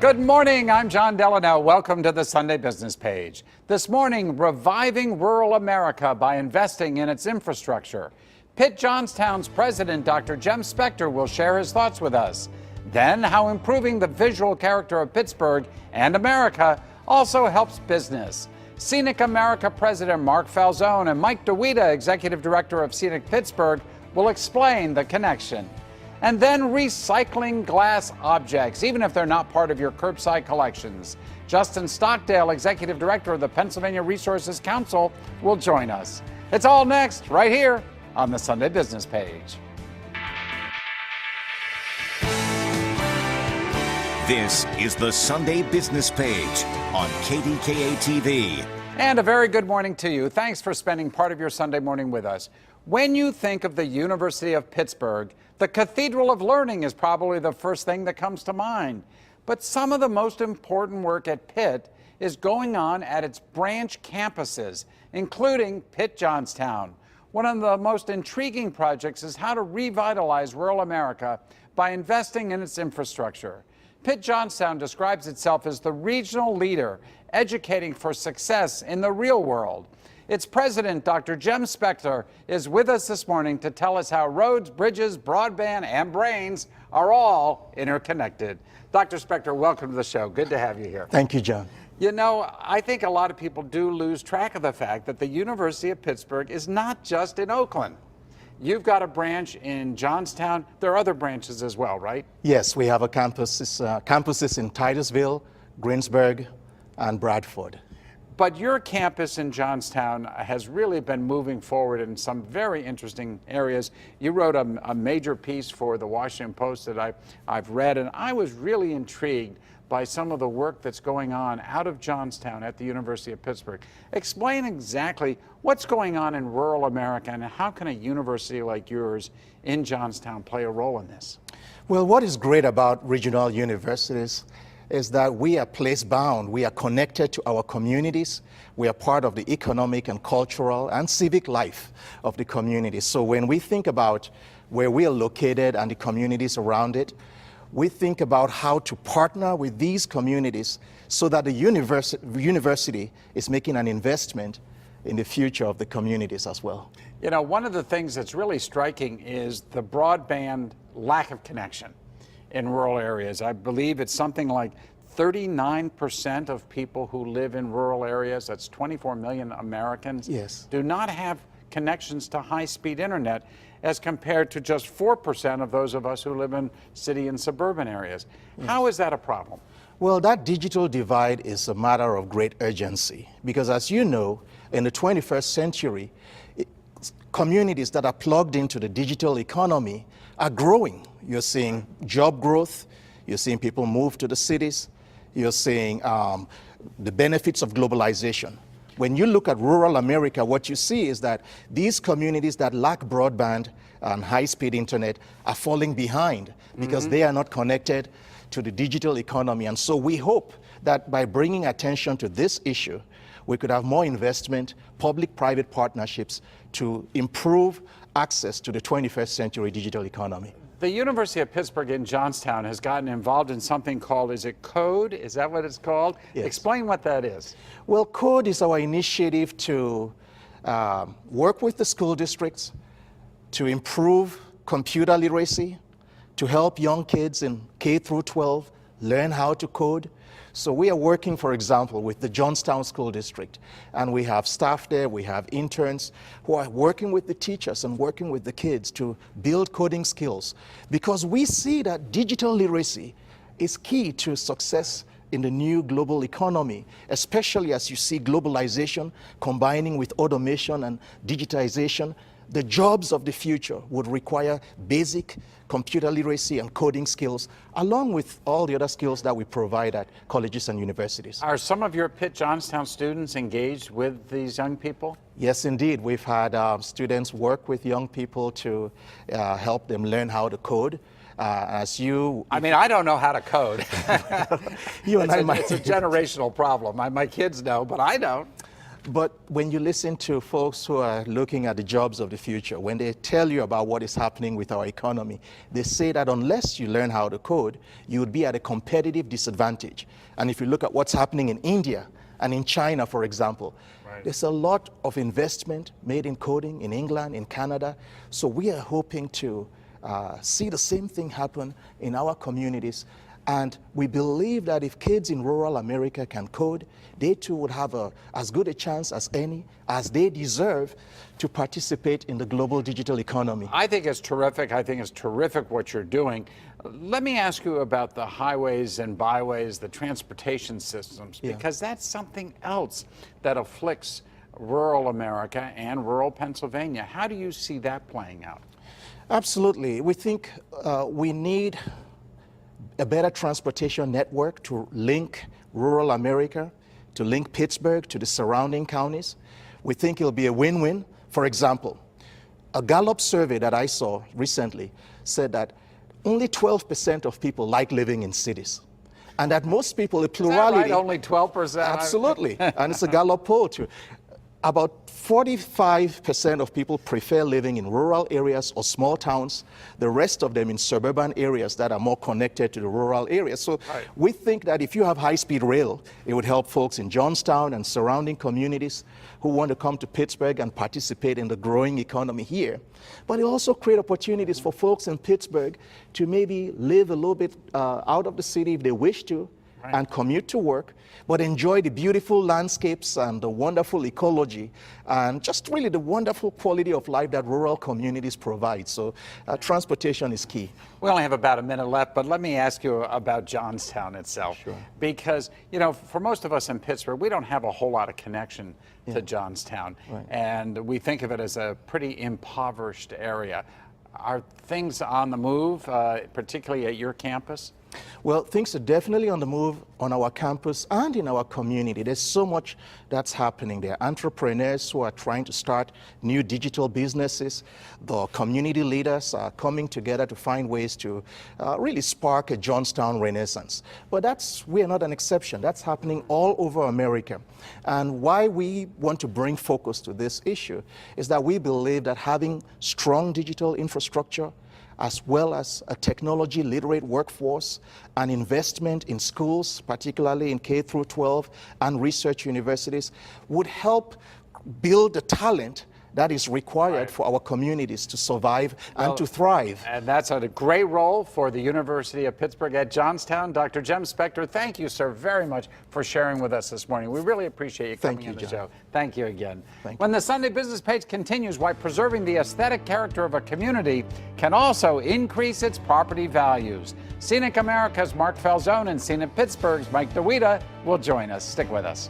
Good morning, I'm John Delano. Welcome to the Sunday Business Page. This morning, reviving rural America by investing in its infrastructure. Pitt Johnstown's president, Dr. Jem Spector, will share his thoughts with us. Then, how improving the visual character of Pittsburgh and America also helps business. Scenic America President Mark Falzone and Mike DeWita, Executive Director of Scenic Pittsburgh, will explain the connection. And then recycling glass objects, even if they're not part of your curbside collections. Justin Stockdale, Executive Director of the Pennsylvania Resources Council, will join us. It's all next, right here on the Sunday Business Page. This is the Sunday Business Page on KDKA-TV. And a very good morning to you. Thanks for spending part of your Sunday morning with us. When you think of the University of Pittsburgh, the Cathedral of Learning is probably the first thing that comes to mind. But some of the most important work at Pitt is going on at its branch campuses, including Pitt Johnstown. One of the most intriguing projects is how to revitalize rural America by investing in its infrastructure. Pitt Johnstown describes itself as the regional leader, educating for success in the real world. Its president, Dr. Jem Spector, is with us this morning to tell us how roads, bridges, broadband, and brains are all interconnected. Dr. Spector, welcome to the show. Good to have you here. Thank you, John. You know, I think a lot of people do lose track of the fact that the University of Pittsburgh is not just in Oakland. You've got a branch in Johnstown. There are other branches as well, right? Yes, we have campuses in Titusville, Greensburg, and Bradford. But your campus in Johnstown has really been moving forward in some very interesting areas. You wrote a major piece for the Washington Post that I've read, and I was really intrigued by some of the work that's going on out of Johnstown at the University of Pittsburgh. Explain exactly what's going on in rural America and how can a university like yours in Johnstown play a role in this? Well, what is great about regional universities is that we are place-bound. We are connected to our communities. We are part of the economic and cultural and civic life of the community. So when we think about where we are located and the communities around it, we think about how to partner with these communities so that the university is making an investment in the future of the communities as well. You know, one of the things that's really striking is the broadband lack of connection in rural areas. I believe it's something like 39% of people who live in rural areas, that's 24 million Americans, yes, do not have connections to high-speed internet as compared to just 4% of those of us who live in city and suburban areas. Yes. How is that a problem? Well, that digital divide is a matter of great urgency because, as you know, in the 21st century, communities that are plugged into the digital economy are growing. You're seeing job growth, you're seeing people move to the cities, you're seeing the benefits of globalization. When you look at rural America, what you see is that these communities that lack broadband and high-speed internet are falling behind because they are not connected to the digital economy. And so we hope that by bringing attention to this issue, we could have more investment, public-private partnerships to improve access to the 21st century digital economy. The University of Pittsburgh in Johnstown has gotten involved in something called, is it CODE? Is that what it's called? Yes. Explain what that is. Well, CODE is our initiative to work with the school districts to improve computer literacy, to help young kids in K through 12 learn how to code. So we are working, for example, with the Johnstown School District, and we have staff there, we have interns who are working with the teachers and working with the kids to build coding skills, because we see that digital literacy is key to success in the new global economy, especially as you see globalization combining with automation and digitization. The jobs of the future would require basic computer literacy and coding skills, along with all the other skills that we provide at colleges and universities. Are some of your Pitt Johnstown students engaged with these young people? Yes, indeed. We've had students work with young people to help them learn how to code. I mean, I don't know how to code. It's a generational problem. My kids know, but I don't. But when you listen to folks who are looking at the jobs of the future, when they tell you about what is happening with our economy, they say that unless you learn how to code, you would be at a competitive disadvantage. And if you look at what's happening in India and in China, for example, there's a lot of investment made in coding in England, in Canada. So we are hoping to see the same thing happen in our communities. And we believe that if kids in rural America can code, they too would have as good a chance as any, as they deserve, to participate in the global digital economy. I think it's terrific. I think it's terrific what you're doing. Let me ask you about the highways and byways, the transportation systems, because that's something else that afflicts rural America and rural Pennsylvania. How do you see that playing out? Absolutely. We think we need a better transportation network to link rural America, to link Pittsburgh to the surrounding counties. We think it'll be a win-win. For example, a Gallup survey that I saw recently said that only 12% of people like living in cities. And that most people, a plurality... Is that right? Only 12%? Absolutely. And it's a Gallup poll too. About 45% of people prefer living in rural areas or small towns, the rest of them in suburban areas that are more connected to the rural areas. So we think that if you have high-speed rail, it would help folks in Johnstown and surrounding communities who want to come to Pittsburgh and participate in the growing economy here. But it also create opportunities for folks in Pittsburgh to maybe live a little bit out of the city if they wish to, and commute to work, but enjoy the beautiful landscapes and the wonderful ecology and just really the wonderful quality of life that rural communities provide. So transportation is key. We only have about a minute left, but let me ask you about Johnstown itself. Sure. Because, you know, for most of us in Pittsburgh, we don't have a whole lot of connection to Johnstown. And we think of it as a pretty impoverished area. Are things on the move, particularly at your campus? Well, things are definitely on the move on our campus and in our community. There's so much that's happening there. Entrepreneurs who are trying to start new digital businesses. The community leaders are coming together to find ways to really spark a Johnstown renaissance. But we are not an exception. That's happening all over America. And why we want to bring focus to this issue is that we believe that having strong digital infrastructure, as well as a technology literate workforce and investment in schools, particularly in K through 12 and research universities, would help build the talent that is required for our communities to survive and to thrive. And that's a great role for the University of Pittsburgh at Johnstown. Dr. Jem Spector, thank you, sir, very much for sharing with us this morning. We really appreciate you coming on the show. Thank you again. When the Sunday Business Page continues, why preserving the aesthetic character of a community can also increase its property values. Scenic America's Mark Falzone and Scenic Pittsburgh's Mike DeWita will join us. Stick with us.